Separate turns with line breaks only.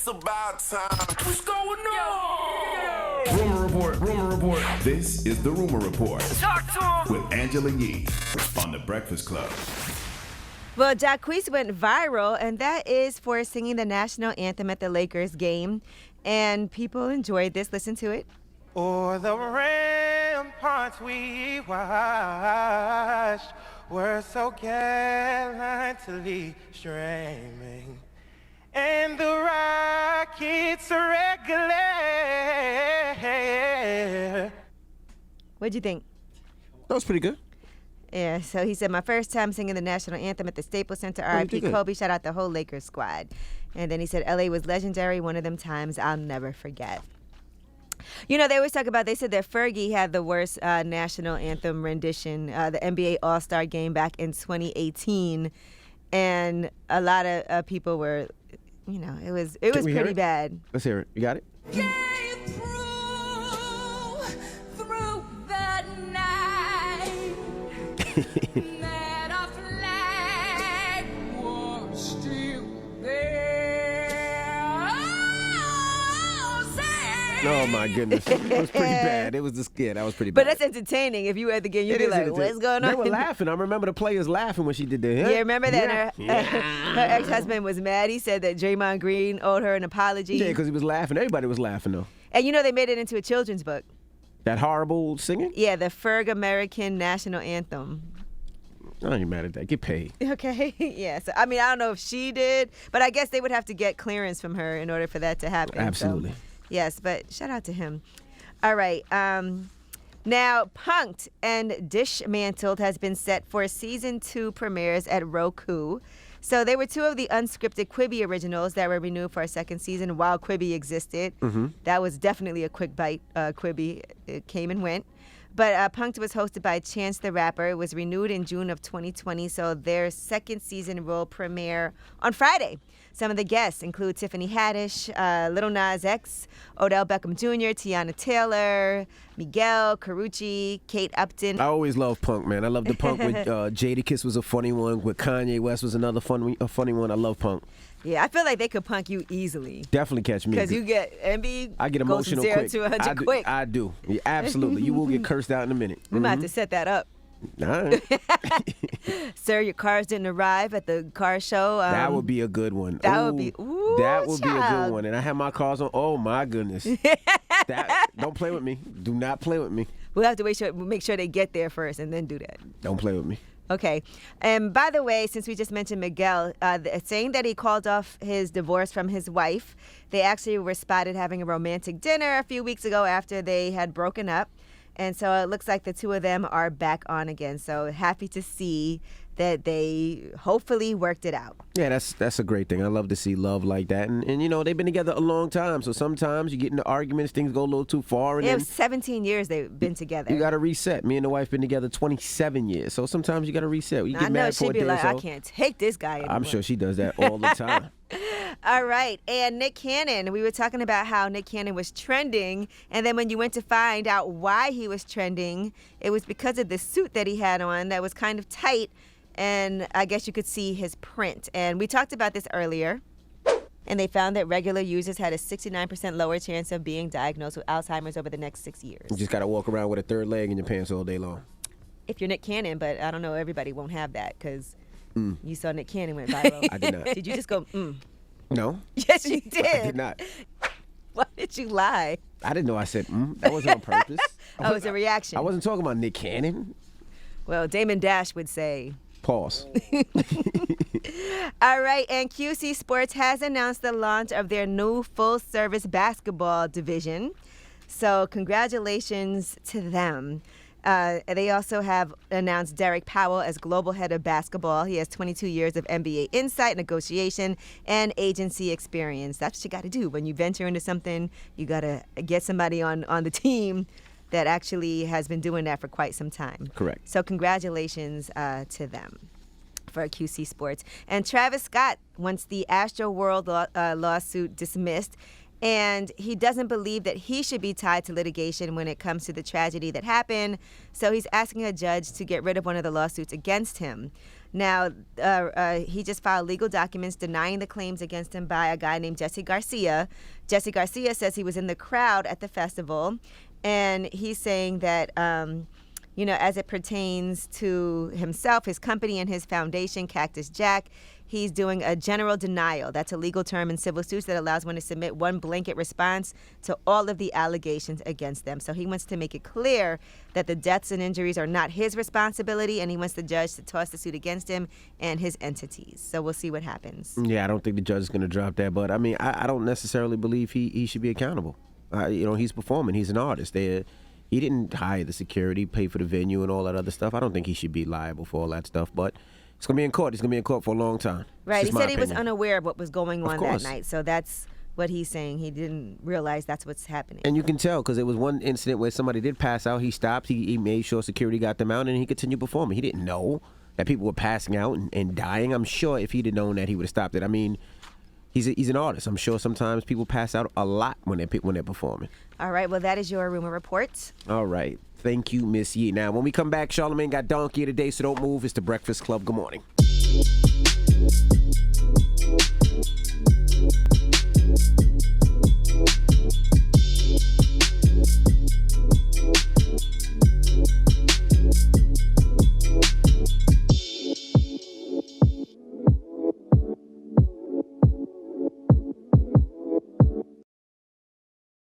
about time. What's going on?
Rumor Report, Rumor Report. This is the Rumor Report.
Talk to him.
With Angela Yee on The Breakfast Club.
Well, Jacquees went viral, and that is for singing the national anthem at the Lakers game. And people enjoyed this. Listen to it.
O'er the ramparts we watched were so gallantly streaming, and the rockets regular.
What'd you think?
That was pretty good.
Yeah, so he said, my first time singing the national anthem at the Staples Center. R.I.P. Kobe. Shout out the whole Lakers squad. And then he said, L.A. was legendary. One of them times I'll never forget. You know, they always talk about, they said that Fergie had the worst national anthem rendition, the NBA All-Star game back in 2018. And a lot of people were, you know, it was pretty bad.
Let's hear it. You got it?
Through the night. That our flag was still there.
Oh my goodness. It was pretty bad. It was the skit. That was pretty
But
bad.
that's entertaining. If you were at the game, you'd be like,
entertaining.
what's going on?
They were laughing. I remember the players laughing when she did that.
Yeah, remember that her ex-husband was mad. He said that Draymond Greene owed her an apology.
Yeah, because he was laughing. Everybody was laughing, though.
And you know, they made it into a children's book.
That horrible singing?
Yeah, the Ferg American National Anthem.
I ain't mad at that. Get paid.
Okay, yeah. So, I mean, I don't know if she did, but I guess they would have to get clearance from her in order for that to happen.
Absolutely.
So, yes, but shout out to him. All right. Now, Puncta and Dismantled has been set for season 2 premieres at Roku. So they were 2 of the unscripted Quibi originals that were renewed for a second season while Quibi existed.
Mm-hmm.
That was definitely a quick bite. Quibi, it came and went. But Puncta was hosted by Chance the Rapper. It was renewed in June of 2020, so their second season will premiere on Friday. Some of the guests include Tiffany Haddish, Lil Nas X, Odell Beckham Jr., Tiana Taylor, Miguel, Carucci, Kate Upton.
I always love Punk, man. I love the Punk with Jadakiss was a funny one. With Kanye West was another funny one. I love Punk.
Yeah, I feel like they could punk you easily.
Definitely catch me.
Because you get, MB
I get
goes
emotional
from 0
quick.
to 100 quick.
I do. Yeah, absolutely. You will get cursed out in a minute.
We might have to set that up.
All right.
Sir, your cars didn't arrive at the car show.
That would be a good one.
That would be,
that would be a
child.
good one. And I have my cars on. Oh, my goodness. Don't play with me. Do not play with me.
We'll have to make sure they get there first and then do that.
Don't play with me.
Okay. And by the way, since we just mentioned Miguel, saying that he called off his divorce from his wife, they actually were spotted having a romantic dinner a few weeks ago after they had broken up. And so it looks like the 2 of them are back on again. So happy to see that they hopefully worked it out.
Yeah, that's a great thing. I love to see love like that. And you know, they've been together a long time. So sometimes you get into arguments, things go a little too far. And
It
then
was 17 years they've been together.
you got to reset. Me and the wife been together 27 years. So sometimes you got to reset. You get
I know
mad for
she'd
a
be
day
like,
or
I
so.
can't take this guy anymore.
I'm sure she does that all the time.
All right. And Nick Cannon, we were talking about how Nick Cannon was trending. And then when you went to find out why he was trending, it was because of the suit that he had on that was kind of tight. And I guess you could see his print. And we talked about this earlier. And they found that regular users had a 69% lower chance of being diagnosed with Alzheimer's over the next 6 years.
You just got to walk around with a third leg in your pants all day long.
If you're Nick Cannon, but I don't know, everybody won't have that because you saw Nick Cannon went viral.
I did not.
Did you just go,
No.
Yes, you did.
I did not.
Why did you lie?
I didn't know I said That wasn't on purpose.
Oh, it was a reaction.
I wasn't talking about Nick Cannon.
Well, Damon Dash would say.
Pause.
All right, and QC Sports has announced the launch of their new full-service basketball division. So congratulations to them. They also have announced Derek Powell as global head of basketball. He has 22 years of NBA insight, negotiation, and agency experience. That's what you got to do. When you venture into something, you got to get somebody on the team that actually has been doing that for quite some time.
Correct.
So congratulations to them for QC Sports. And Travis Scott wants the Astroworld lawsuit dismissed. And he doesn't believe that he should be tied to litigation when it comes to the tragedy that happened. So he's asking a judge to get rid of one of the lawsuits against him. Now, he just filed legal documents denying the claims against him by a guy named Jesse Garcia. Jesse Garcia says he was in the crowd at the festival, and he's saying that, as it pertains to himself, his company, and his foundation, Cactus Jack, he's doing a general denial. That's a legal term in civil suits that allows one to submit one blanket response to all of the allegations against them. So he wants to make it clear that the deaths and injuries are not his responsibility, and he wants the judge to toss the suit against him and his entities. So we'll see what happens.
Yeah, I don't think the judge is going to drop that, but I mean, I don't necessarily believe he should be accountable. He's performing. He's an artist. He didn't hire the security, pay for the venue, and all that other stuff. I don't think he should be liable for all that stuff, but it's going to be in court. He's going to be in court for a long time.
Right. He said he was
opinion.
unaware of what was going on that
course.
night. So that's what he's saying. He didn't realize that's what's happening.
And you can tell because there was one incident where somebody did pass out. He stopped. He made sure security got them out, and he continued performing. He didn't know that people were passing out and dying. I'm sure if he'd have known that, he would have stopped it. I mean, he's an artist. I'm sure sometimes people pass out a lot when they're performing.
All right. Well, that is your rumor report.
All right. Thank you, Miss Yee. Now, when we come back, Charlamagne got Donkey of the Day, so don't move. It's the Breakfast Club. Good morning.